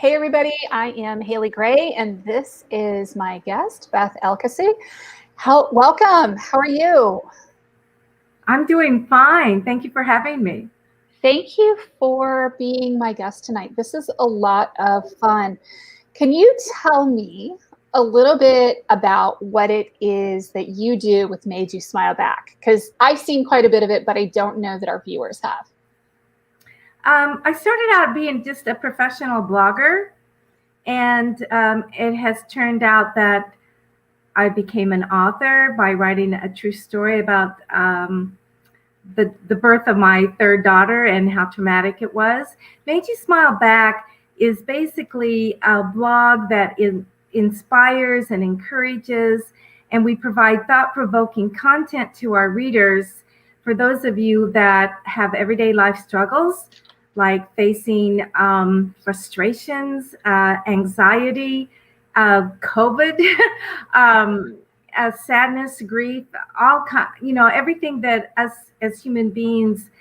Hey everybody, I am Haley Gray, and this is my guest, Beth Elkassih. Welcome. How are you? I'm doing fine. Thank you for having me. Thank you for being my guest tonight. This is a lot of fun. Can you tell me a little bit about what it is that you do with Made You Smile Back? Because I've seen quite a bit of it, but I don't know that our viewers have. I started out being just a professional blogger, and it has turned out that I became an author by writing a true story about the birth of my third daughter and how traumatic it was. Made You Smile Back is basically a blog that inspires and encourages, and we provide thought-provoking content to our readers for those of you that have everyday life struggles, like facing frustrations, anxiety, COVID, sadness, grief, everything that us as human beings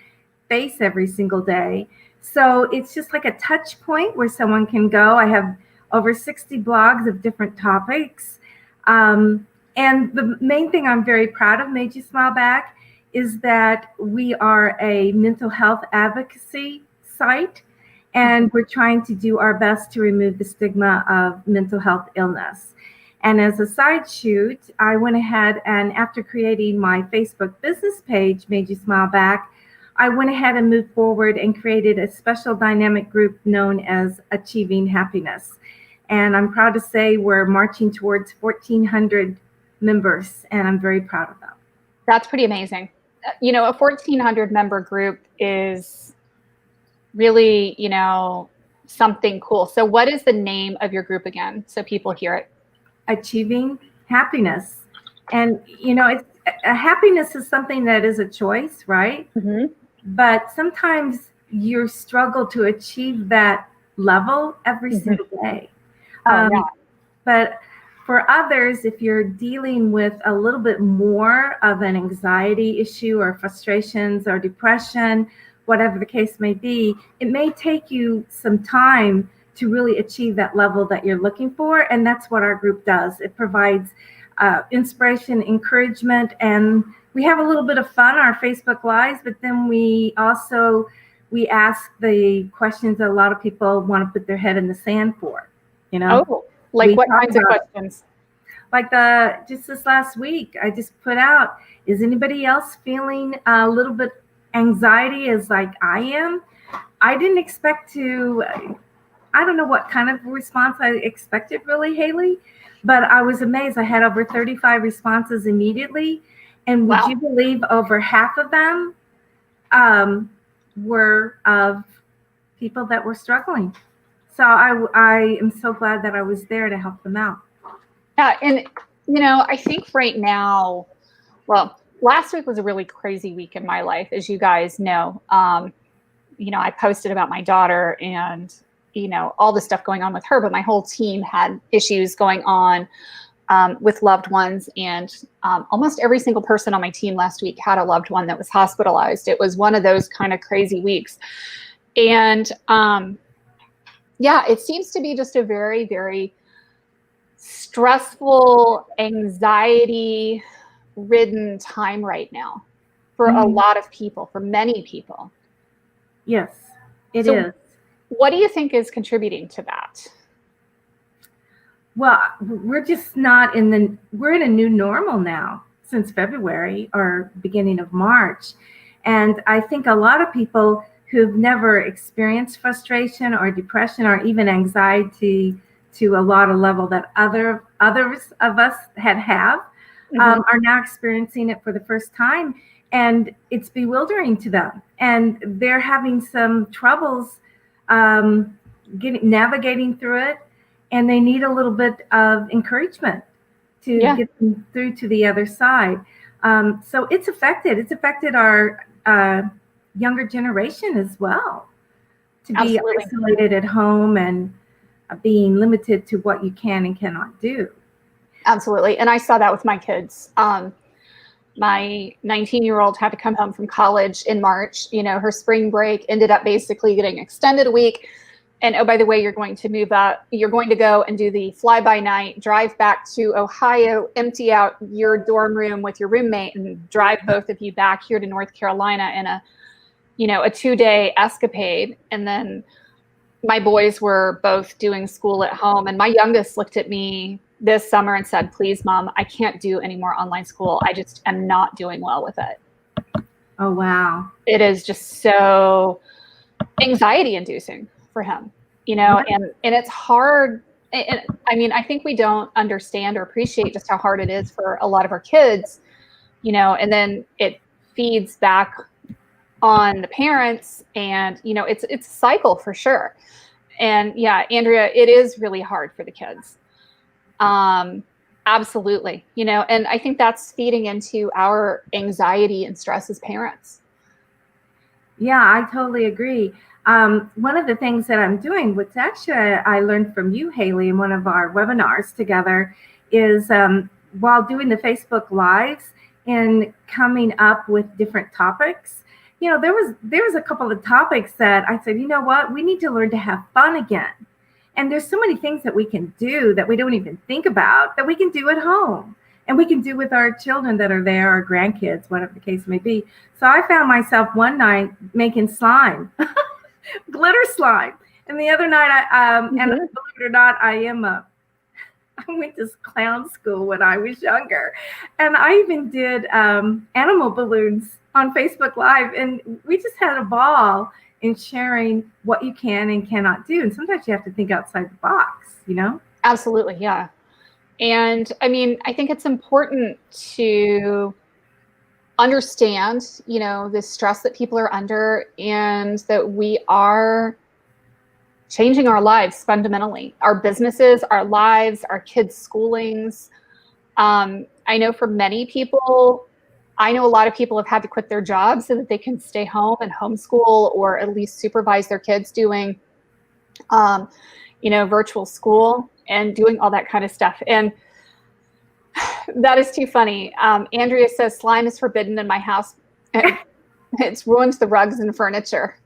face every single day. So it's just like a touch point where someone can go. I have over 60 blogs of different topics. And the main thing I'm very proud of, Made You Smile Back, is that we are a mental health advocacy site, and we're trying to do our best to remove the stigma of mental health illness. And as a side shoot, I went ahead and after creating my Facebook business page, Made You Smile Back, I went ahead and moved forward and created a special dynamic group known as Achieving Happiness. And I'm proud to say we're marching towards 1,400 members, and I'm very proud of that. That's pretty amazing. You know, a 1,400 member group is really, something cool. So what is the name of your group again, so people hear it? Achieving Happiness. And, happiness is something that is a choice, right? Mm-hmm. But sometimes you struggle to achieve that level every single day. Yeah. But for others, if you're dealing with a little bit more of an anxiety issue or frustrations or depression, whatever the case may be, it may take you some time to really achieve that level that you're looking for. And that's what our group does. It provides inspiration, encouragement, and we have a little bit of fun, our Facebook Lives, but then we ask the questions that a lot of people want to put their head in the sand for, Oh, like what kinds of questions? Like just this last week, I just put out, is anybody else feeling a little bit anxiety as like I am? I didn't expect to, I don't know what kind of response I expected really, Haley, but I was amazed. I had over 35 responses immediately. And would you believe over half of them were of people that were struggling? So I am so glad that I was there to help them out. Yeah, and I think right now, well, last week was a really crazy week in my life, as you guys know. I posted about my daughter and all the stuff going on with her, but my whole team had issues going on with loved ones, and almost every single person on my team last week had a loved one that was hospitalized. It was one of those kind of crazy weeks. And it seems to be just a very, very stressful, anxiety-ridden time right now for a lot of people, for many people. Yes, it is. What do you think is contributing to that? Well, we're just we're in a new normal now since February or beginning of March. And I think a lot of people who've never experienced frustration or depression or even anxiety to a lot of level that others of us have are now experiencing it for the first time. And it's bewildering to them. And they're having some troubles navigating through it. And they need a little bit of encouragement to get them through to the other side. So it's affected our younger generation as well, to be isolated at home and being limited to what you can and cannot do. Absolutely. And I saw that with my kids. My 19-year-old had to come home from college in March. Her spring break ended up basically getting extended a week. And oh, by the way, you're going to go and do the fly-by-night, drive back to Ohio, empty out your dorm room with your roommate, and drive both of you back here to North Carolina in a 2-day escapade. And then my boys were both doing school at home. And my youngest looked at me this summer and said, please, Mom, I can't do any more online school. I just am not doing well with it. Oh, wow. It is just so anxiety inducing for him, and it's hard. And I mean, I think we don't understand or appreciate just how hard it is for a lot of our kids, and then it feeds back on the parents, and, it's a cycle for sure. And yeah, Andrea, it is really hard for the kids. Absolutely. And I think that's feeding into our anxiety and stress as parents. Yeah, I totally agree. One of the things that I'm doing, which actually I learned from you, Haley, in one of our webinars together, is while doing the Facebook Lives and coming up with different topics, there was a couple of topics that I said, you know what, we need to learn to have fun again. And there's so many things that we can do that we don't even think about that we can do at home. And we can do with our children that are there, our grandkids, whatever the case may be. So I found myself one night making slime, glitter slime. And the other night, and believe it or not, I went to clown school when I was younger. And I even did animal balloons on Facebook Live. And we just had a ball in sharing what you can and cannot do. And sometimes you have to think outside the box, Absolutely, yeah. And I mean, I think it's important to understand, the stress that people are under, and that we are changing our lives fundamentally, our businesses, our lives, our kids' schoolings. I know for many people, a lot of people have had to quit their jobs so that they can stay home and homeschool, or at least supervise their kids doing, virtual school and doing all that kind of stuff. And that is too funny. Andrea says slime is forbidden in my house. It's ruined the rugs and furniture.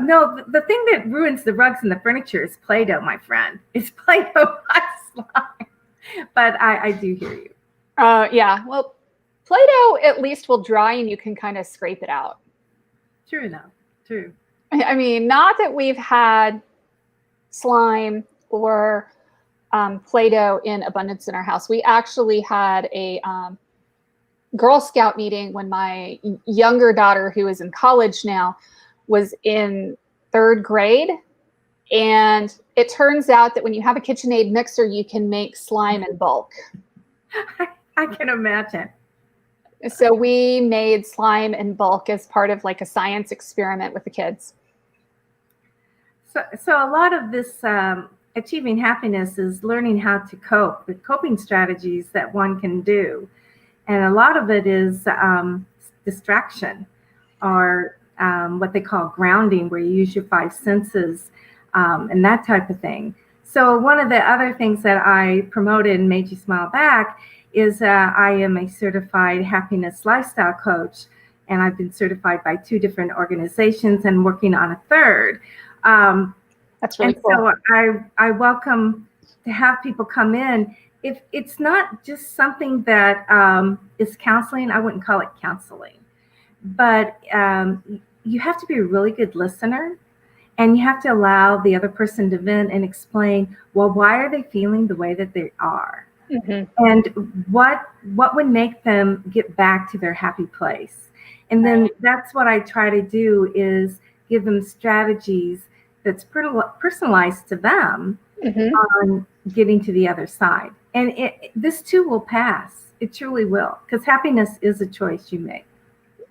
No, the thing that ruins the rugs and the furniture is Play-Doh, my friend. It's Play-Doh, not slime. But I do hear you. Yeah. Well, Play-Doh at least will dry and you can kind of scrape it out. True enough. True. I mean, not that we've had slime or Play-Doh in abundance in our house. We actually had a Girl Scout meeting when my younger daughter, who is in college now, was in 3rd grade. And it turns out that when you have a KitchenAid mixer, you can make slime in bulk. I can imagine. So we made slime in bulk as part of like a science experiment with the kids. So a lot of this achieving happiness is learning how to cope, the coping strategies that one can do. And a lot of it is distraction, or what they call grounding, where you use your 5 senses and that type of thing. So one of the other things that I promoted and made you smile back is I am a certified happiness lifestyle coach, and I've been certified by 2 different organizations and working on a 3rd. That's really cool. So I welcome to have people come in. If it's not just something that is counseling, I wouldn't call it counseling, but you have to be a really good listener, and you have to allow the other person to vent and explain, well, why are they feeling the way that they are? Mm-hmm. And what would make them get back to their happy place? And then that's what I try to do, is give them strategies that's personalized to them on getting to the other side. And this too will pass. It truly will, because happiness is a choice you make.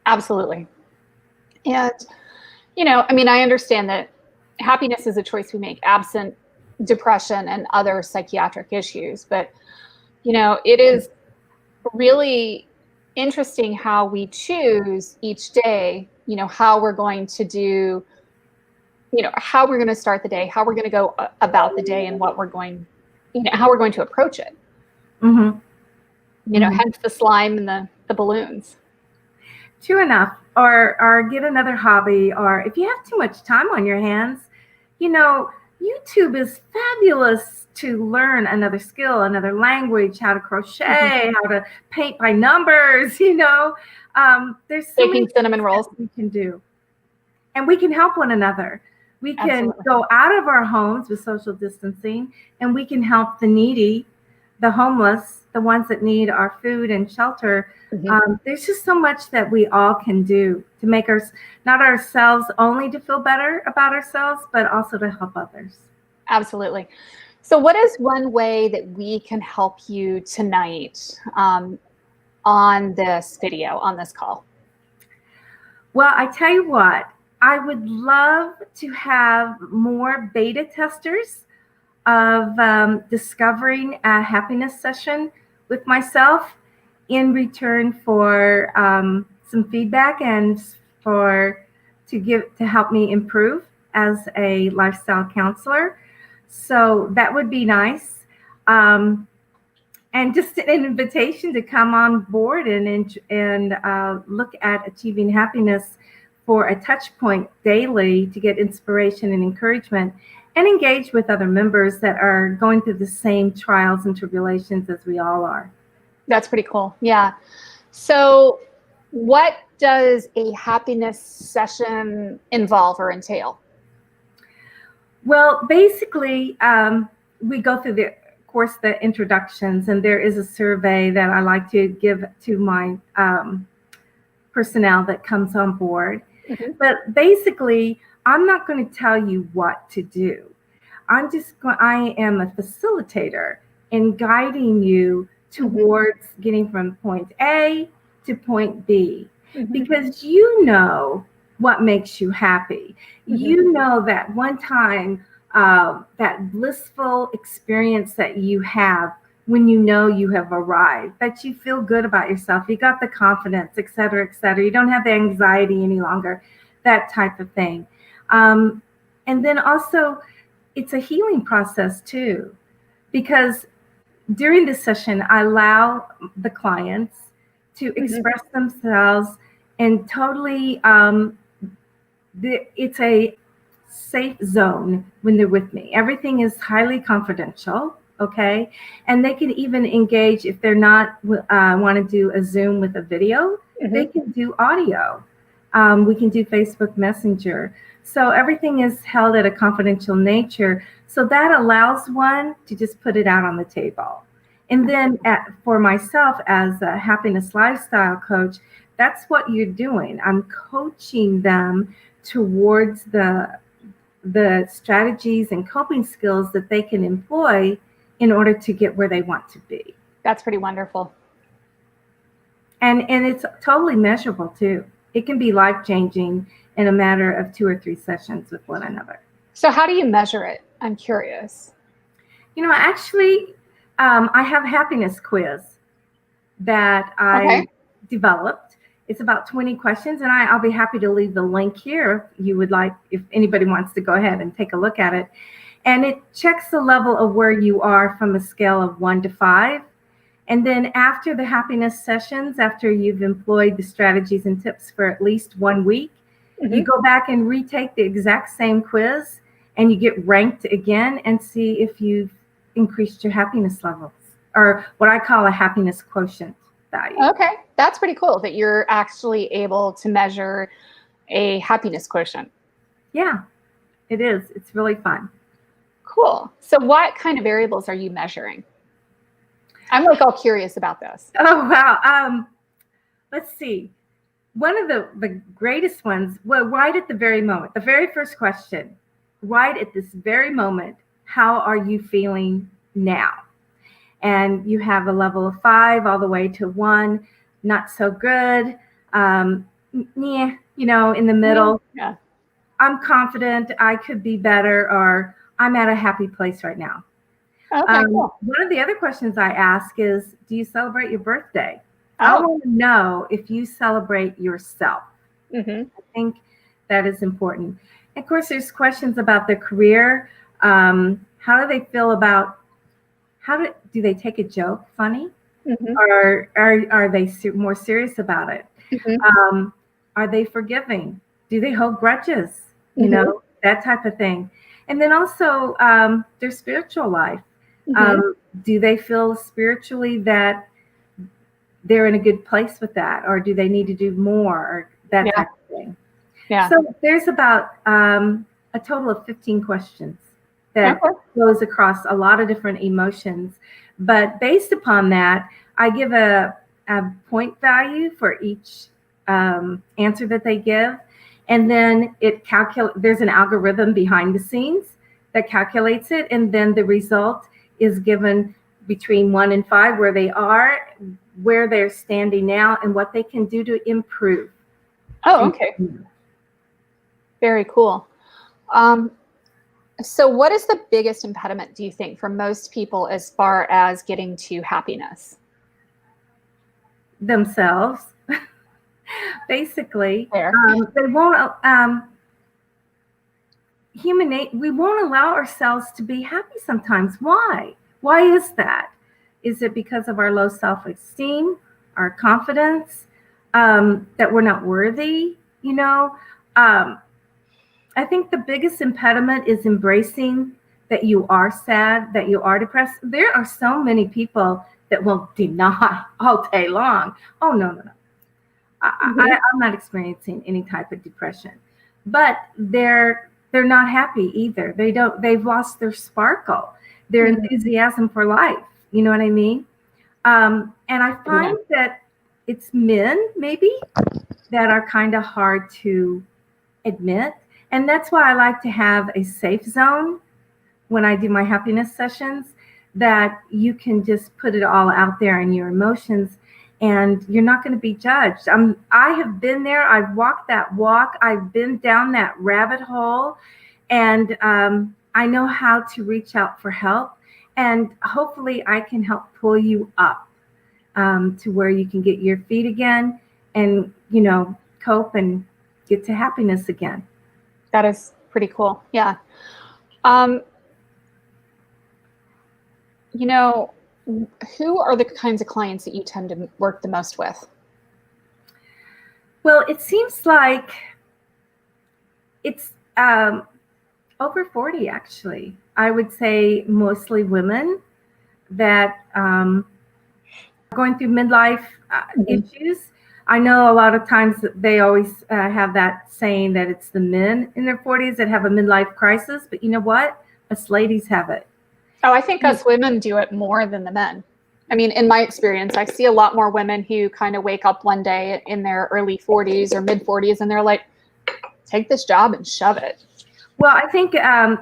Absolutely. And, I mean, I understand that happiness is a choice we make absent depression and other psychiatric issues. But, it is really interesting how we choose each day, how we're going to do, how we're going to start the day, how we're going to go about the day, and what we're going, how we're going to approach it. Hence the slime and the balloons. True enough. Or get another hobby, or if you have too much time on your hands, You know, YouTube is fabulous to learn another skill, another language, how to crochet, how to paint by numbers, there's so many Baking cinnamon things rolls. that we can do. And we can help one another. We can Absolutely. go out of our homes with social distancing, and we can help the needy, the homeless, the ones that need our food and shelter. There's just so much that we all can do to make us, not ourselves only to feel better about ourselves, but also to help others. Absolutely. So what is one way that we can help you tonight on this video, on this call? Well, I tell you what, I would love to have more beta testers of discovering a happiness session with myself in return for some feedback and to help me improve as a lifestyle counselor. So that would be nice. And just an invitation to come on board and look at achieving happiness for a touch point daily to get inspiration and encouragement and engage with other members that are going through the same trials and tribulations as we all are. That's pretty cool. Yeah. So what does a happiness session involve or entail? Well, basically, we go through the introductions, and there is a survey that I like to give to my personnel that comes on board. But basically, I'm not going to tell you what to do. I am a facilitator in guiding you towards getting from point A to point B, because you know what makes you happy. You know that one time, that blissful experience that you have when you know you have arrived, that you feel good about yourself, you got the confidence, et cetera, et cetera. You don't have the anxiety any longer, that type of thing. And then also, it's a healing process too, because during this session, I allow the clients to express themselves and totally, it's a safe zone when they're with me. Everything is highly confidential, okay? And they can even engage if they're not want to do a Zoom with a video, they can do audio. We can do Facebook Messenger. So everything is held at a confidential nature. So that allows one to just put it out on the table. And then for myself as a happiness lifestyle coach, that's what you're doing. I'm coaching them towards the strategies and coping skills that they can employ in order to get where they want to be. That's pretty wonderful. And it's totally measurable too. It can be life-changing in a matter of 2 or 3 sessions with one another. So how do you measure it? I'm curious. Actually, I have a happiness quiz that I developed. It's about 20 questions, and I'll be happy to leave the link here if you would like, if anybody wants to go ahead and take a look at it. And it checks the level of where you are from a scale of 1 to 5. And then after the happiness sessions, after you've employed the strategies and tips for at least 1 week, you go back and retake the exact same quiz, and you get ranked again and see if you've increased your happiness levels, or what I call a happiness quotient value. Okay, that's pretty cool that you're actually able to measure a happiness quotient. Yeah, it is. It's really fun. Cool. So what kind of variables are you measuring? I'm like all curious about this. Oh, wow. Let's see. One of the greatest ones, well, right at the very moment, the very first question, right at this very moment, how are you feeling now? And you have a level of 5 all the way to 1, not so good, in the middle. Yeah. I'm confident, I could be better, or I'm at a happy place right now. Okay, cool. One of the other questions I ask is, do you celebrate your birthday? I want to know if you celebrate yourself. I think that is important. And of course, there's questions about their career. How do they feel about, do they take a joke funny? Or are they more serious about it? Are they forgiving? Do they hold grudges? That type of thing. And then also their spiritual life. Do they feel spiritually that they're in a good place with that, or do they need to do more, or that Yeah. type of thing? Yeah. So there's about a total of 15 questions that goes across a lot of different emotions. But based upon that, I give a point value for each answer that they give. And then there's an algorithm behind the scenes that calculates it. And then the result is given between 1 and 5, where they are, where they're standing now, and what they can do to improve. Oh, okay. Very cool. So what is the biggest impediment, do you think, for most people as far as getting to happiness? Themselves. Basically, Fair. they won't. We won't allow ourselves to be happy sometimes. Why? Why is that? Is it because of our low self-esteem, our confidence, that we're not worthy? I think the biggest impediment is embracing that you are sad, that you are depressed. There are so many people that will deny all day long. Oh, no. I'm not experiencing any type of depression, but they're not happy either. They've lost their sparkle, their enthusiasm for life. You know what I mean? And I find that it's men maybe that are kind of hard to admit. And that's why I like to have a safe zone when I do my happiness sessions, that you can just put it all out there in your emotions, and you're not going to be judged. I have been there. I've walked that walk. I've been down that rabbit hole, and I know how to reach out for help. And hopefully I can help pull you up to where you can get your feet again and, cope and get to happiness again. That is pretty cool. Yeah. Who are the kinds of clients that you tend to work the most with? Well, it seems like it's over 40, actually. I would say mostly women that are going through midlife issues. I know a lot of times they always have that saying that it's the men in their 40s that have a midlife crisis, but you know what? Us ladies have it. Oh, I think us women do it more than the men. I mean, in my experience, I see a lot more women who kind of wake up one day in their early 40s or mid 40s and they're like, take this job and shove it. Well, I think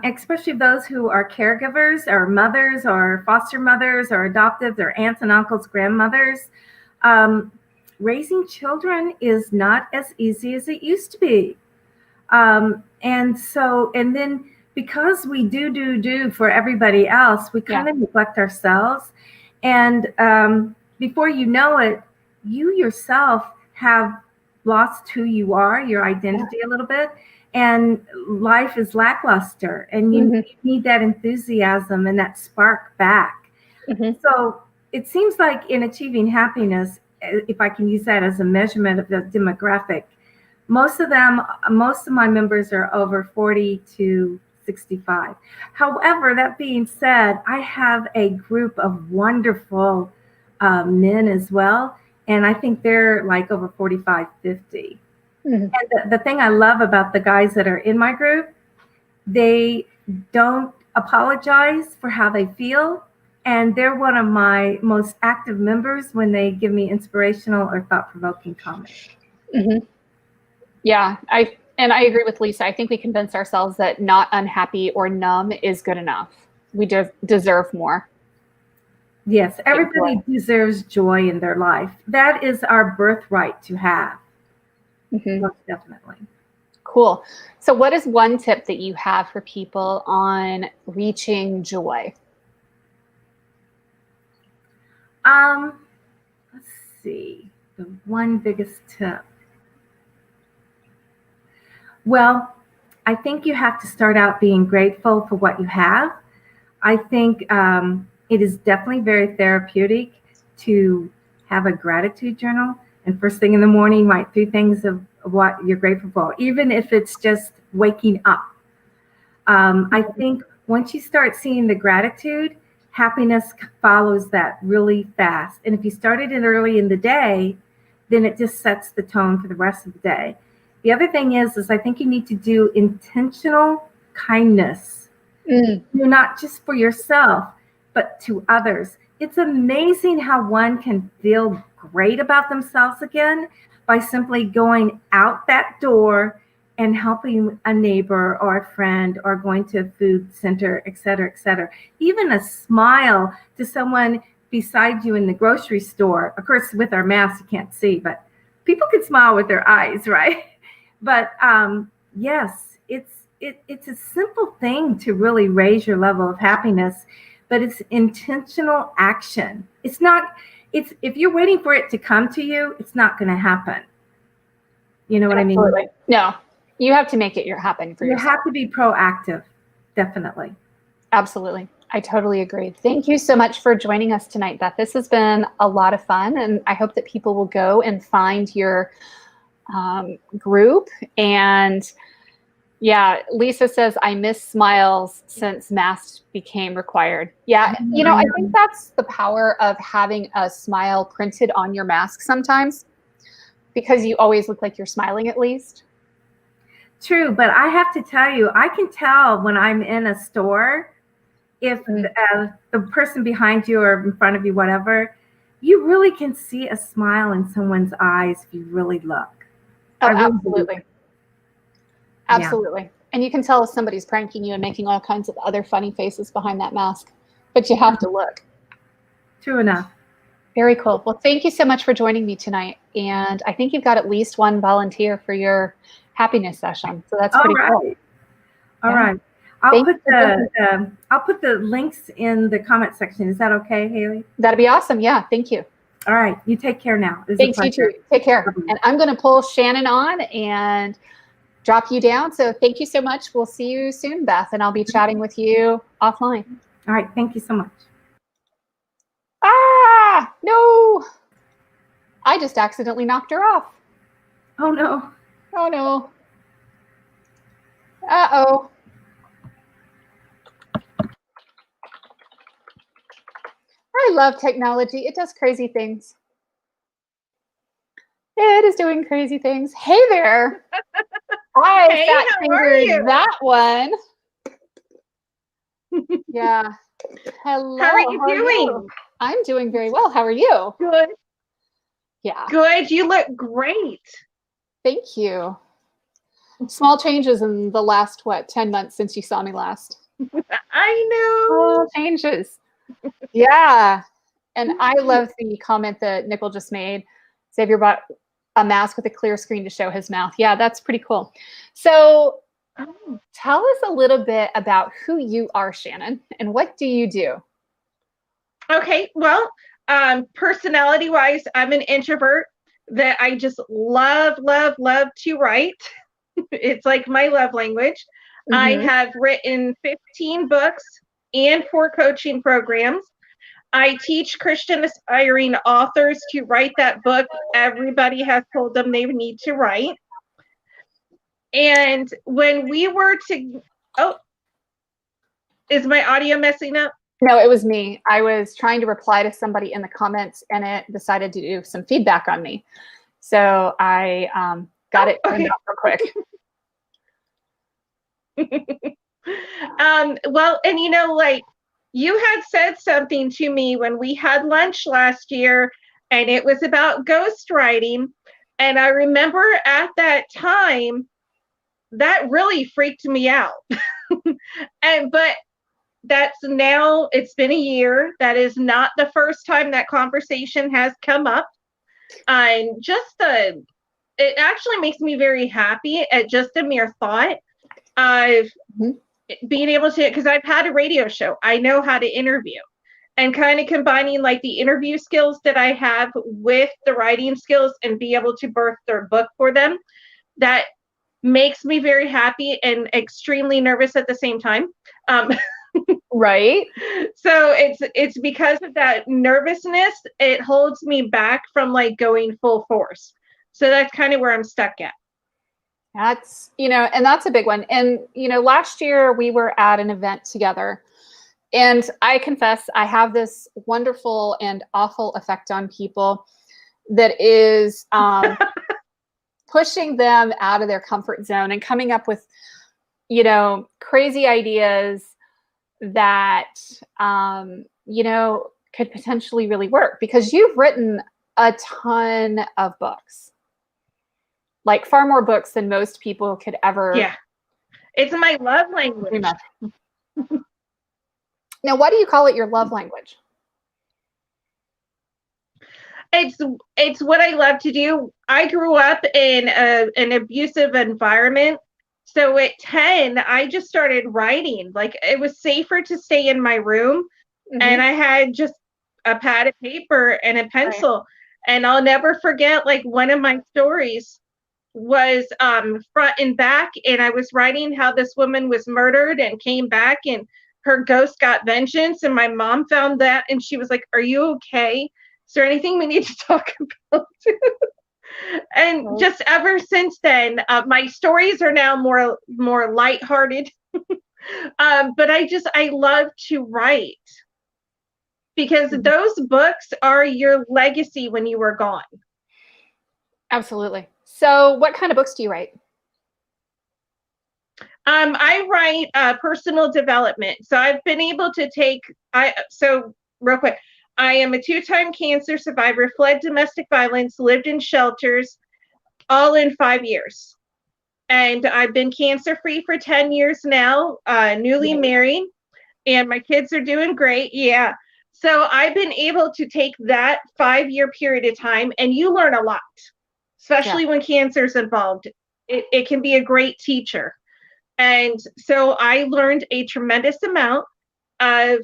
especially those who are caregivers or mothers or foster mothers or adoptives or aunts and uncles, grandmothers, raising children is not as easy as it used to be. And then because we do for everybody else, we kind of neglect ourselves. And before you know it, you yourself have lost who you are, your identity a little bit, and life is lackluster, and you need that enthusiasm and that spark back. So it seems like in achieving happiness, if I can use that as a measurement of the demographic, most of my members are over 40 to 65. However, that being said, I have a group of wonderful men as well, and I think they're like over 45, 50. And the thing I love about the guys that are in my group, they don't apologize for how they feel. And they're one of my most active members when they give me inspirational or thought-provoking comments. Yeah, I agree with Lisa. I think we convince ourselves that not unhappy or numb is good enough. We deserve more. Yes, everybody deserves joy in their life. That is our birthright to have. Most definitely. Cool. So what is one tip that you have for people on reaching joy? Let's see. The one biggest tip. Well, I think you have to start out being grateful for what you have. I think it is definitely very therapeutic to have a gratitude journal. And first thing in the morning, write 3 things of what you're grateful for, even if it's just waking up. I think once you start seeing the gratitude, happiness follows that really fast. And if you started it early in the day, then it just sets the tone for the rest of the day. The other thing is I think you need to do intentional kindness. Not just for yourself, but to others. It's amazing how one can feel great about themselves again by simply going out that door and helping a neighbor or a friend or going to a food center, et cetera, et cetera. Even a smile to someone beside you in the grocery store. Of course, with our masks, you can't see, but people can smile with their eyes, right? But yes, it's a simple thing to really raise your level of happiness, but it's intentional action. It's if you're waiting for it to come to you, it's not going to happen. You know what Absolutely. I mean? No, you have to make it happen for yourself. You have to be proactive. Definitely. Absolutely. I totally agree. Thank you so much for joining us tonight, Beth. This has been a lot of fun, and I hope that people will go and find your group. And yeah, Lisa says, I miss smiles since masks became required. Yeah, I think that's the power of having a smile printed on your mask sometimes, because you always look like you're smiling at least. True, but I have to tell you, I can tell when I'm in a store, if the person behind you or in front of you, whatever, you really can see a smile in someone's eyes if you really look. Oh, absolutely. Absolutely. Yeah. And you can tell if somebody's pranking you and making all kinds of other funny faces behind that mask, but you have to look. True enough. Very cool. Well, thank you so much for joining me tonight. And I think you've got at least one volunteer for your happiness session. So that's pretty cool. All right. I'll put the links in the comment section. Is that okay, Haley? That'd be awesome. Yeah. Thank you. All right. You take care now. Thanks, you too. Take care. And I'm going to pull Shannon on and drop you down. So thank you so much. We'll see you soon, Beth, and I'll be chatting with you offline. All right. Thank you so much. Ah, no. I just accidentally knocked her off. Oh, no. Oh, no. Uh-oh. I love technology. It does crazy things. It is doing crazy things. Hey there. Hey, how are you? That one. Yeah. Hello. How are you doing? I'm doing very well. How are you? Good. Yeah. Good. You look great. Thank you. Small changes in the last, 10 months since you saw me last. I know. Small changes. Yeah. And I love the comment that Nickel just made. Xavier bought a mask with a clear screen to show his mouth. Yeah, that's pretty cool. So tell us a little bit about who you are, Shannon, and what do you do? Okay. Well, personality-wise, I'm an introvert that I just love to write. It's like my love language. Mm-hmm. I have written 15 books and 4 coaching programs. I teach Christian aspiring authors to write that book everybody has told them they need to write. And when we were is my audio messing up? No, it was me. I was trying to reply to somebody in the comments and it decided to do some feedback on me. So I got it turned off real quick. Well, and you had said something to me when we had lunch last year, and it was about ghostwriting. And I remember at that time, that really freaked me out. But that's now, it's been a year. That is not the first time that conversation has come up. And it actually makes me very happy at just a mere thought of being able to, because I've had a radio show. I know how to interview, and kind of combining like the interview skills that I have with the writing skills and be able to birth their book for them. That makes me very happy and extremely nervous at the same time. Right. So it's because of that nervousness, it holds me back from like going full force. So that's kind of where I'm stuck at. That's, and that's a big one. And, last year we were at an event together, and I confess I have this wonderful and awful effect on people that is pushing them out of their comfort zone and coming up with, crazy ideas that, could potentially really work, because you've written a ton of books, like far more books than most people could ever. Yeah. It's my love language. Now, why do you call it your love language? It's what I love to do. I grew up in an abusive environment. So at 10, I just started writing. Like, it was safer to stay in my room. Mm-hmm. And I had just a pad of paper and a pencil. Right. And I'll never forget, like, one of my stories was front and back. And I was writing how this woman was murdered and came back, and her ghost got vengeance. And my mom found that, and she was like, "Are you okay? Is there anything we need to talk about?" And just ever since then, my stories are now more lighthearted. But I love to write, because those books are your legacy when you are gone. Absolutely. So what kind of books do you write? I write personal development. So I've been able to so real quick, I am a 2-time cancer survivor, fled domestic violence, lived in shelters, all in 5 years. And I've been cancer-free for 10 years now, newly married, and my kids are doing great. Yeah. So I've been able to take that 5-year period of time, and you learn a lot, especially when cancer is involved. It can be a great teacher. And so I learned a tremendous amount of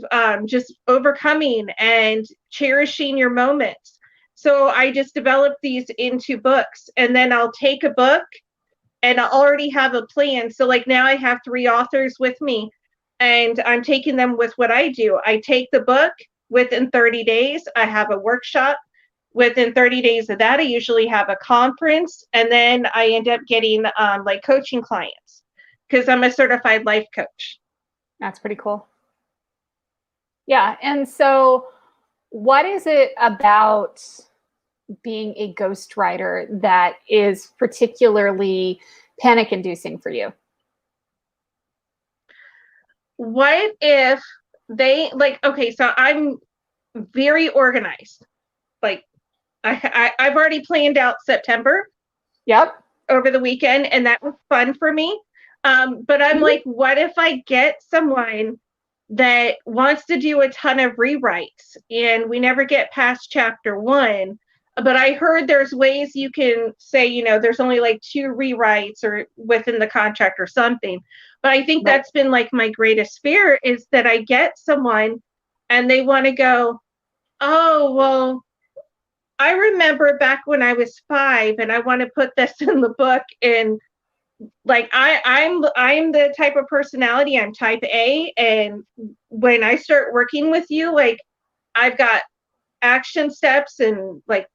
just overcoming and cherishing your moments. So I just developed these into books, and then I'll take a book and I already have a plan. So like now I have 3 authors with me, and I'm taking them with what I do. I take the book, within 30 days, I have a workshop. Within 30 days of that, I usually have a conference, and then I end up getting like coaching clients, because I'm a certified life coach. That's pretty cool. Yeah. And so what is it about being a ghostwriter that is particularly panic inducing for you? What if they okay, so I'm very organized. Like I've already planned out September. Yep. Over the weekend, and that was fun for me. But I'm like, what if I get someone that wants to do a ton of rewrites, and we never get past chapter 1? But I heard there's ways you can say, there's only like 2 rewrites or within the contract or something. But I think that's been like my greatest fear, is that I get someone and they want to go, "Oh, well, I remember back when I was 5 and I want to put this in the book." And like I'm the type of personality, I'm type A, and when I start working with you, like I've got action steps, and like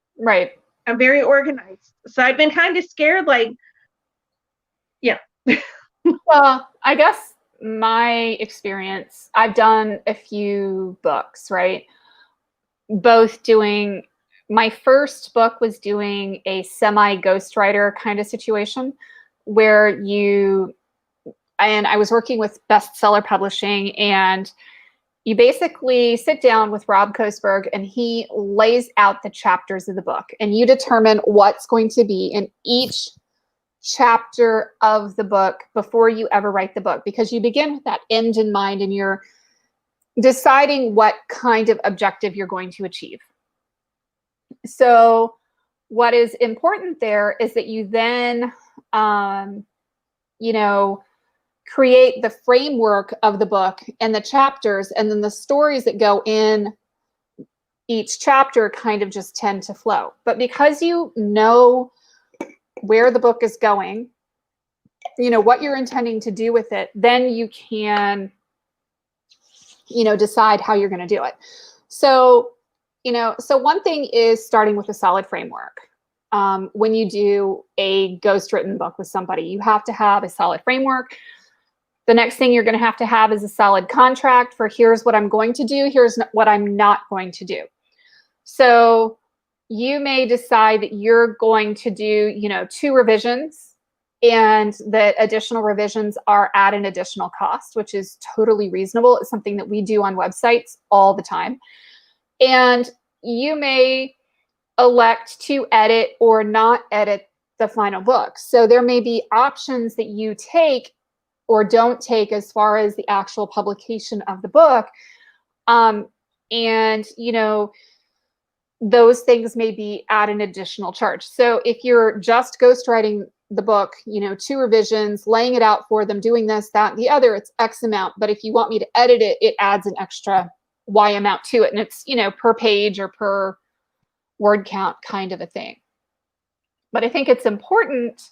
I'm very organized. So I've been kind of scared, like, yeah. Well, I guess my experience, I've done a few books, right? Both doing, my first book was doing a semi-ghostwriter kind of situation, where I was working with Bestseller Publishing, and you basically sit down with Rob Kosberg, and he lays out the chapters of the book, and you determine what's going to be in each chapter of the book before you ever write the book, because you begin with that end in mind, and you're deciding what kind of objective you're going to achieve. So what is important there is that you then, create the framework of the book and the chapters, and then the stories that go in each chapter kind of just tend to flow. But because you know where the book is going, what you're intending to do with it, then you can, decide how you're going to do it. So, so one thing is starting with a solid framework. when you do a ghostwritten book with somebody. You have to have a solid framework. The next thing you're going to have is a solid contract for here's what I'm going to do, here's what I'm not going to do. So you may decide that you're going to do, 2 revisions, and that additional revisions are at an additional cost, which is totally reasonable. It's something that we do on websites all the time. And you may elect to edit or not edit the final book. So there may be options that you take or don't take as far as the actual publication of the book. And, those things may be at an additional charge. So if you're just ghostwriting the book, 2 revisions, laying it out for them, doing this, that, and the other, it's X amount. But if you want me to edit it, it adds an extra Y amount to it. And it's, per page or per word count kind of a thing. But I think it's important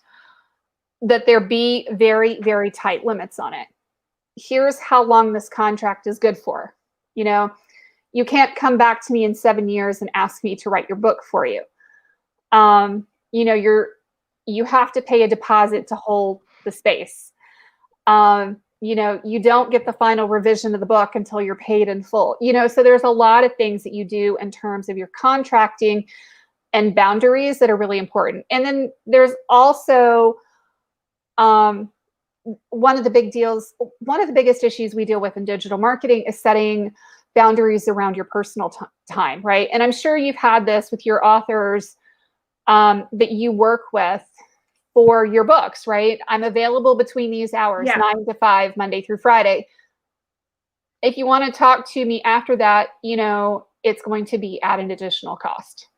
that there be very, very tight limits on it. Here's how long this contract is good for. You can't come back to me in 7 years and ask me to write your book for you. You have to pay a deposit to hold the space. You don't get the final revision of the book until you're paid in full. So there's a lot of things that you do in terms of your contracting and boundaries that are really important. And then there's also one of the biggest issues we deal with in digital marketing is setting boundaries around your personal time, right? And I'm sure you've had this with your authors that you work with for your books, right? I'm available between these hours, 9 to 5, Monday through Friday. If you want to talk to me after that, it's going to be at an additional cost.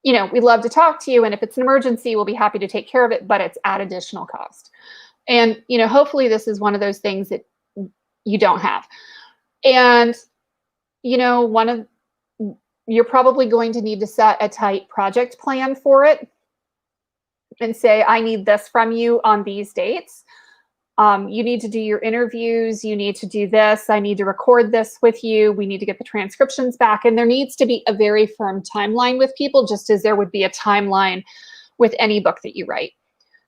We'd love to talk to you. And if it's an emergency, we'll be happy to take care of it, but it's at additional cost. And, hopefully this is one of those things that you don't have. And, you're probably going to need to set a tight project plan for it and say, I need this from you on these dates. You need to do your interviews. You need to do this. I need to record this with you. We need to get the transcriptions back. And there needs to be a very firm timeline with people, just as there would be a timeline with any book that you write.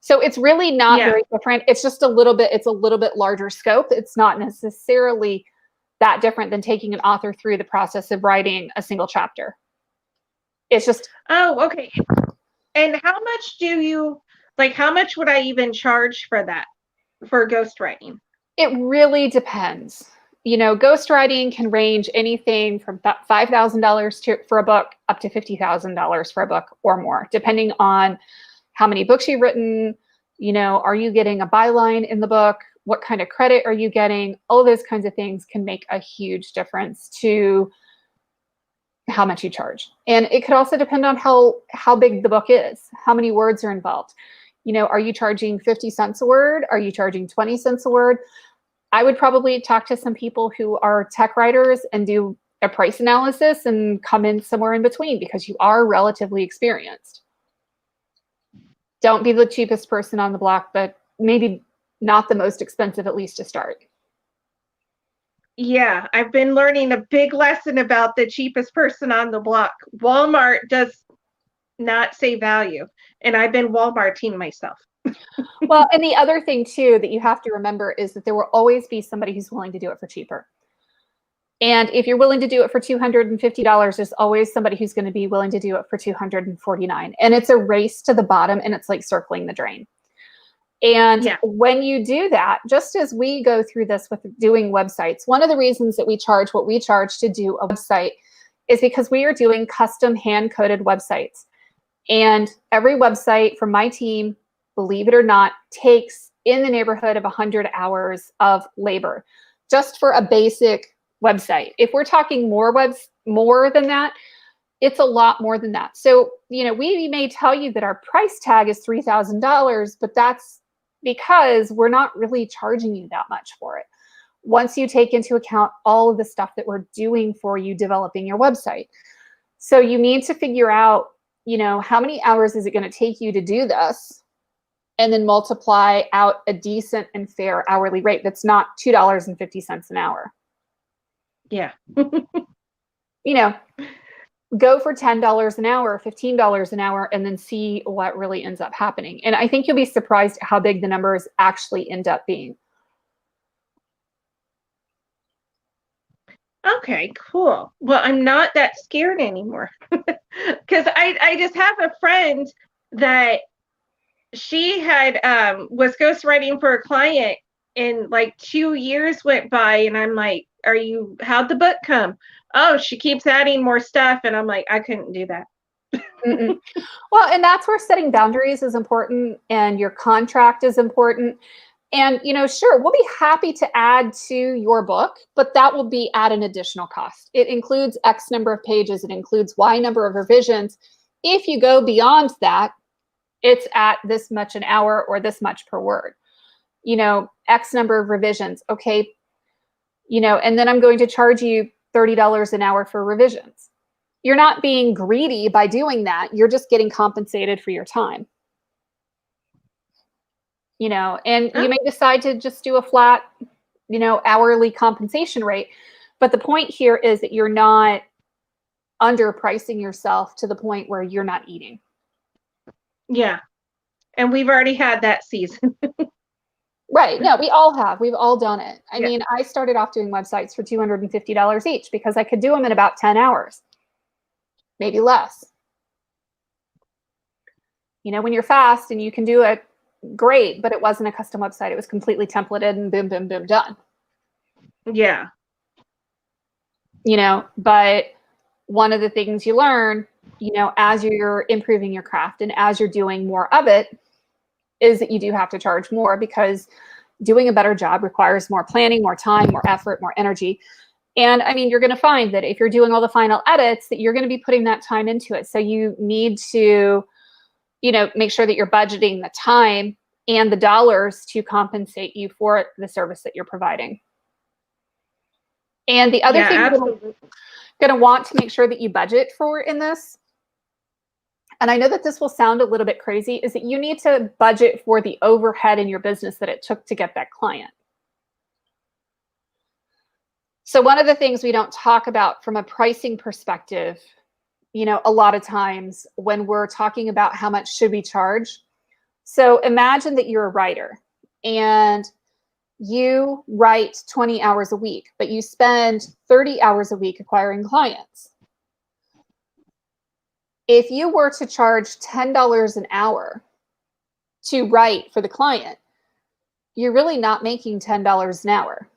So it's really not very different. It's just a little bit larger scope. It's not necessarily that different than taking an author through the process of writing a single chapter. It's just. Oh, okay. And how much would I even charge for that, for ghostwriting? It really depends. Ghostwriting can range anything from $5,000 for a book up to $50,000 for a book or more, depending on how many books you've written. Are you getting a byline in the book? What kind of credit are you getting? All those kinds of things can make a huge difference to how much you charge. And it could also depend on how big the book is, how many words are involved. Are you charging 50 cents a word? Are you charging 20 cents a word? I would probably talk to some people who are tech writers and do a price analysis and come in somewhere in between, because you are relatively experienced. Don't be the cheapest person on the block, but maybe not the most expensive, at least to start. Yeah, I've been learning a big lesson about the cheapest person on the block. Walmart does not say value, and I've been Walmarting myself. Well, and the other thing too that you have to remember is that there will always be somebody who's willing to do it for cheaper. And if you're willing to do it for $250, there's always somebody who's going to be willing to do it for $249. And it's a race to the bottom, and it's like circling the drain. And when you do that, just as we go through this with doing websites, one of the reasons that we charge what we charge to do a website is because we are doing custom hand-coded websites. And every website from my team, believe it or not, takes in the neighborhood of 100 hours of labor just for a basic website. If we're talking more than that, it's a lot more than that. So, we may tell you that our price tag is $3,000, but that's because we're not really charging you that much for it. Once you take into account all of the stuff that we're doing for you developing your website. So you need to figure out, how many hours is it going to take you to do this? And then multiply out a decent and fair hourly rate that's not $2.50 an hour. Yeah. go for $10 an hour, $15 an hour, and then see what really ends up happening. And I think you'll be surprised at how big the numbers actually end up being. Okay, cool. Well, I'm not that scared anymore because I just have a friend that she had was ghostwriting for a client, and like 2 years went by, and I'm like, how'd the book come? Oh, she keeps adding more stuff, and I'm like, I couldn't do that. Well, and that's where setting boundaries is important, and your contract is important. And, sure, we'll be happy to add to your book, but that will be at an additional cost. It includes X number of pages. It includes Y number of revisions. If you go beyond that, it's at this much an hour or this much per word, X number of revisions. Okay. And then I'm going to charge you $30 an hour for revisions. You're not being greedy by doing that. You're just getting compensated for your time. And you may decide to just do a flat, hourly compensation rate. But the point here is that you're not underpricing yourself to the point where you're not eating. Yeah. And we've already had that season. Right. No, we all have. We've all done it. I mean, I started off doing websites for $250 each because I could do them in about 10 hours, maybe less. When you're fast and you can do it, great, but it wasn't a custom website. It was completely templated and boom, boom, boom, done. Yeah. But one of the things you learn, as you're improving your craft and as you're doing more of it, is that you do have to charge more, because doing a better job requires more planning, more time, more effort, more energy. And I mean, you're going to find that if you're doing all the final edits, that you're going to be putting that time into it. So you need to make sure that you're budgeting the time and the dollars to compensate you for the service that you're providing. And the other thing you're going to want to make sure that you budget for in this, and I know that this will sound a little bit crazy, is that you need to budget for the overhead in your business that it took to get that client. So one of the things we don't talk about from a pricing perspective, a lot of times when we're talking about how much should we charge. So imagine that you're a writer and you write 20 hours a week, but you spend 30 hours a week acquiring clients. If you were to charge $10 an hour to write for the client, you're really not making $10 an hour.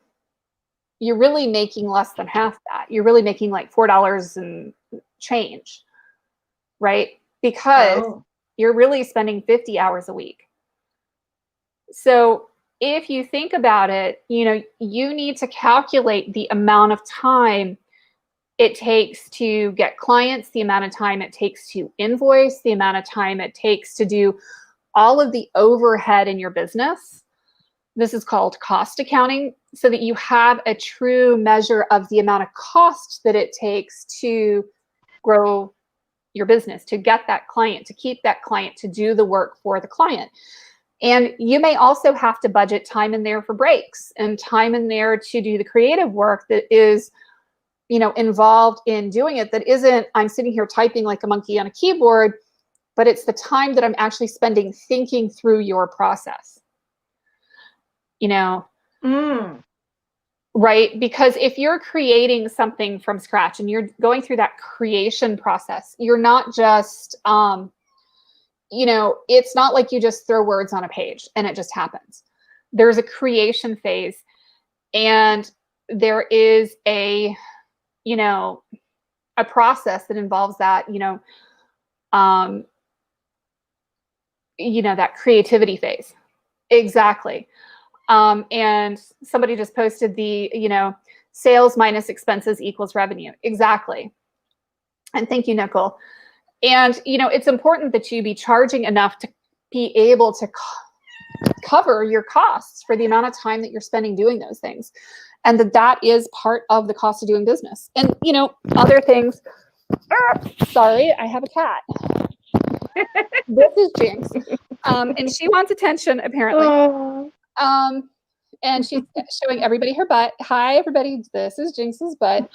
You're really making less than half that. You're really making like $4 and change, right? Because you're really spending 50 hours a week. So if you think about it, you need to calculate the amount of time it takes to get clients, the amount of time it takes to invoice, the amount of time it takes to do all of the overhead in your business. This is called cost accounting, so that you have a true measure of the amount of cost that it takes to grow your business, to get that client, to keep that client, to do the work for the client. And you may also have to budget time in there for breaks and time in there to do the creative work that is, involved in doing it. That isn't, I'm sitting here typing like a monkey on a keyboard, but it's the time that I'm actually spending thinking through your process. Right? Because if you're creating something from scratch and you're going through that creation process, you're not just, it's not like you just throw words on a page and it just happens. There's a creation phase, and there is a process that involves that, that creativity phase. Exactly. And somebody just posted the, sales minus expenses equals revenue. Exactly. And thank you, Nicole. And, it's important that you be charging enough to be able to cover your costs for the amount of time that you're spending doing those things. And that is part of the cost of doing business. And, other things. Sorry, I have a cat. This is Jinx. And she wants attention, apparently. And she's showing everybody her butt. Hi, everybody. This is Jinx's butt.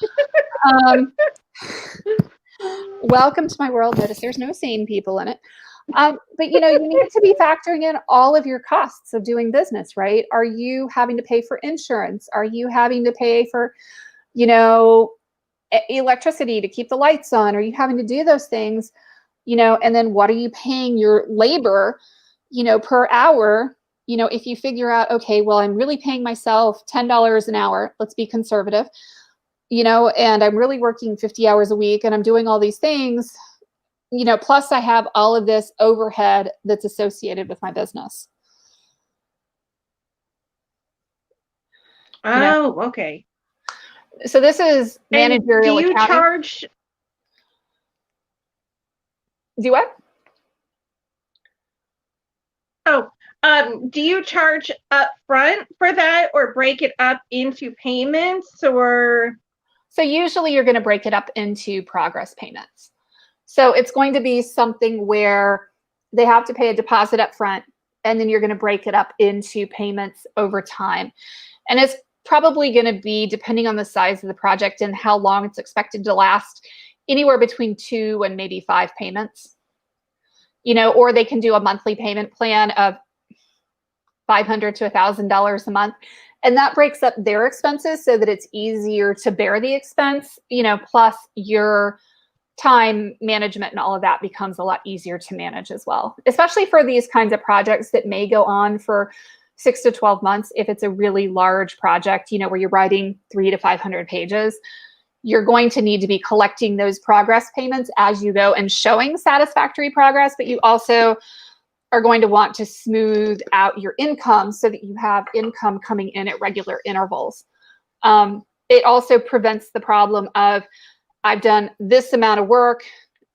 Welcome to my world. Notice there's no sane people in it. But you need to be factoring in all of your costs of doing business, right? Are you having to pay for insurance? Are you having to pay for, electricity to keep the lights on? Are you having to do those things? And then what are you paying your labor, per hour? If you figure out, okay, well, I'm really paying myself $10 an hour, let's be conservative, and I'm really working 50 hours a week and I'm doing all these things, plus I have all of this overhead that's associated with my business. Oh, okay. So this is managerial accounting. Do you charge? Do what? Oh, do you charge up front for that or break it up into payments or? So usually you're going to break it up into progress payments. So it's going to be something where they have to pay a deposit up front, and then you're going to break it up into payments over time. And it's probably going to be, depending on the size of the project and how long it's expected to last, anywhere between 2 and maybe 5 payments. Or they can do a monthly payment plan of $500 to $1,000 a month. And that breaks up their expenses so that it's easier to bear the expense, plus your time management and all of that becomes a lot easier to manage as well, especially for these kinds of projects that may go on for 6 to 12 months. If it's a really large project, where you're writing 300 to 500 pages, you're going to need to be collecting those progress payments as you go and showing satisfactory progress, but you also are going to want to smooth out your income so that you have income coming in at regular intervals. It also prevents the problem of, I've done this amount of work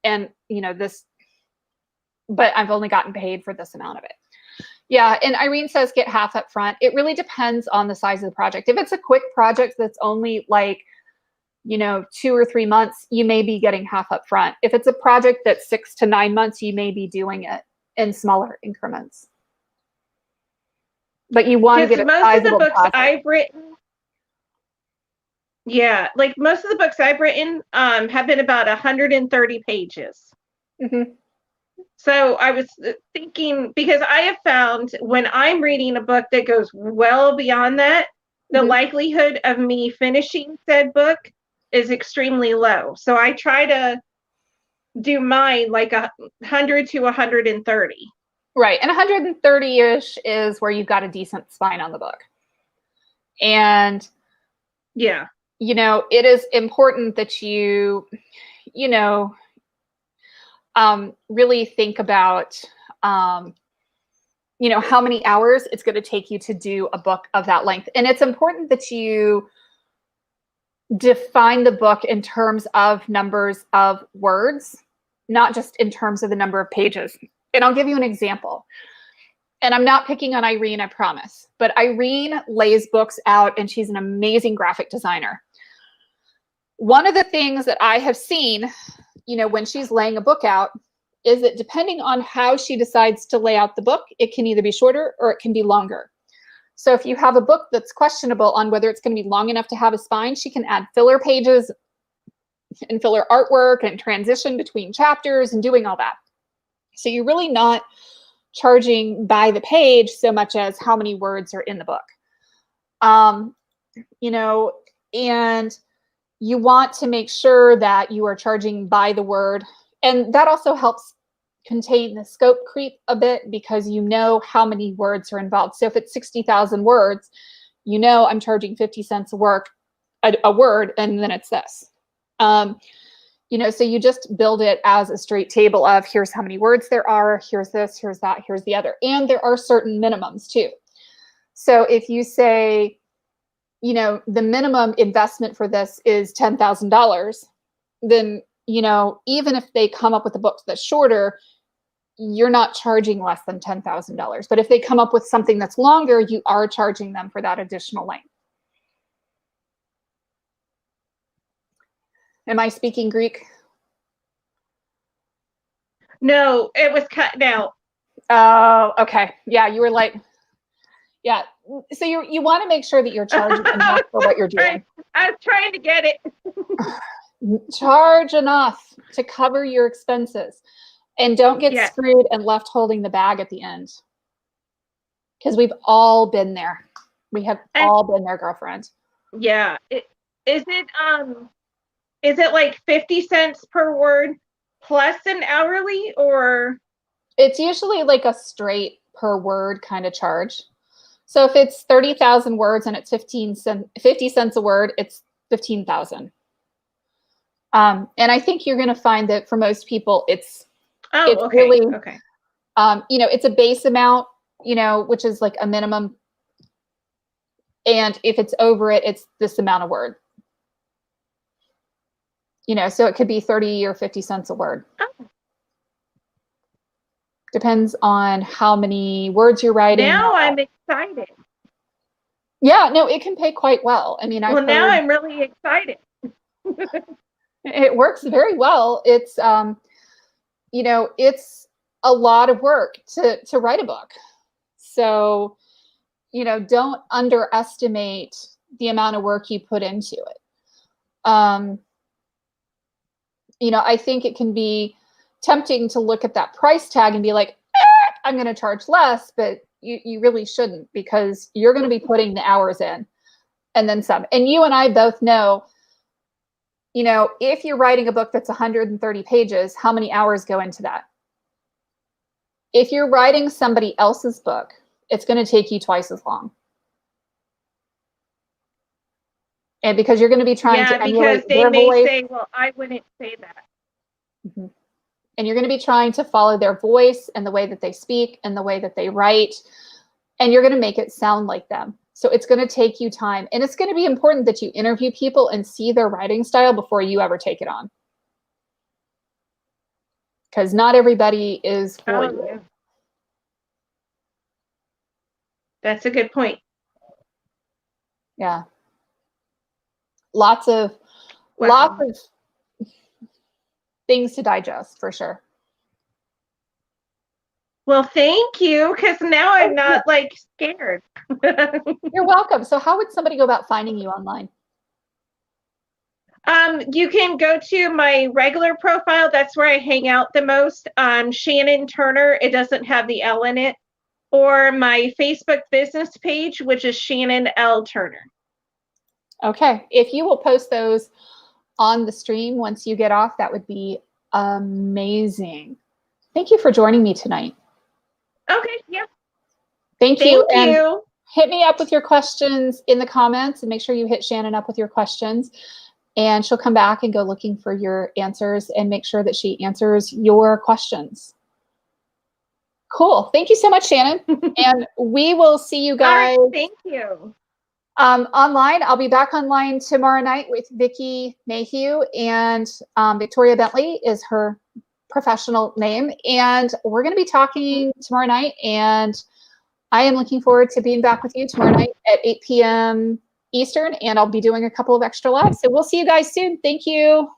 and this, but I've only gotten paid for this amount of it. Yeah, and Irene says get half up front. It really depends on the size of the project. If it's a quick project that's only like, 2 or 3 months, you may be getting half up front. If it's a project that's 6 to 9 months, you may be doing it in smaller increments. But you want to get a sizable deposit. Like most of the books I've written have been about 130 pages. Mm-hmm. So I was thinking, because I have found when I'm reading a book that goes well beyond that, the Mm-hmm. likelihood of me finishing said book is extremely low. So I try to do mine like 100 to 130. Right. And 130-ish is where you've got a decent spine on the book. And yeah, it is important that you, really think about, how many hours it's going to take you to do a book of that length. And it's important that you define the book in terms of numbers of words, not just in terms of the number of pages. And I'll give you an example. And I'm not picking on Irene, I promise. But Irene lays books out, and she's an amazing graphic designer. One of the things that I have seen, when she's laying a book out, is that depending on how she decides to lay out the book, it can either be shorter or it can be longer. So if you have a book that's questionable on whether it's going to be long enough to have a spine, she can add filler pages and filler artwork and transition between chapters and doing all that. So you're really not charging by the page so much as how many words are in the book. And you want to make sure that you are charging by the word. And that also helps contain the scope creep a bit, because how many words are involved. So if it's 60,000 words, I'm charging 50 cents a word, and then it's this. So you just build it as a straight table of here's how many words there are, here's this, here's that, here's the other. And there are certain minimums too. So if you say, the minimum investment for this is $10,000, then, even if they come up with a book that's shorter, you're not charging less than $10,000. But if they come up with something that's longer, you are charging them for that additional length. Am I speaking Greek? No, it was cut out. Oh, okay. Yeah, you were like, yeah. So you want to make sure that you're charging enough for what you're doing. I was trying to get it. Charge enough to cover your expenses. And don't get Yes. screwed and left holding the bag at the end. Because we've all been there. We have all been there, girlfriend. Yeah. Is it like 50 cents per word plus an hourly, or? It's usually like a straight per word kind of charge. So if it's 30,000 words and it's 50 cents a word, it's 15,000. And I think you're going to find that for most people, it's Okay. really, Okay. It's a base amount, which is like a minimum. And if it's over it, it's this amount of word. So it could be 30 or 50 cents a word. Oh. Depends on how many words you're writing. Now I'm excited. Yeah, no, it can pay quite well. I mean, Now I'm really excited. It works very well. It's, it's a lot of work to write a book. So, don't underestimate the amount of work you put into it. I think it can be tempting to look at that price tag and be like, I'm going to charge less, but you really shouldn't, because you're going to be putting the hours in and then some. And you and I both know, if you're writing a book that's 130 pages, how many hours go into that? If you're writing somebody else's book, it's going to take you twice as long. And because you're going to be trying to emulate they their may voice. say, well, I wouldn't say that. Mm-hmm. And you're going to be trying to follow their voice and the way that they speak and the way that they write. And you're going to make it sound like them. So it's going to take you time. And it's going to be important that you interview people and see their writing style before you ever take it on. Because not everybody is for you. Yeah. That's a good point. Yeah. Lots of things to digest, for sure. Well, thank you, because now I'm not like scared. You're welcome. So how would somebody go about finding you online? You can go to my regular profile. That's where I hang out the most. Shannon Turner. It doesn't have the L in it. Or my Facebook business page, which is Shannon L. Turner. Okay. If you will post those on the stream once you get off, that would be amazing. Thank you for joining me tonight. Okay. Yeah. Thank you. And hit me up with your questions in the comments, and make sure you hit Shannon up with your questions, and she'll come back and go looking for your answers and make sure that she answers your questions. Cool. Thank you so much, Shannon. And we will see you guys. All right, thank you. Online. I'll be back online tomorrow night with Vicki Mayhew, and Victoria Bentley is her professional name. And we're going to be talking tomorrow night, and I am looking forward to being back with you tomorrow night at 8 p.m. Eastern, and I'll be doing a couple of extra lives. So we'll see you guys soon. Thank you.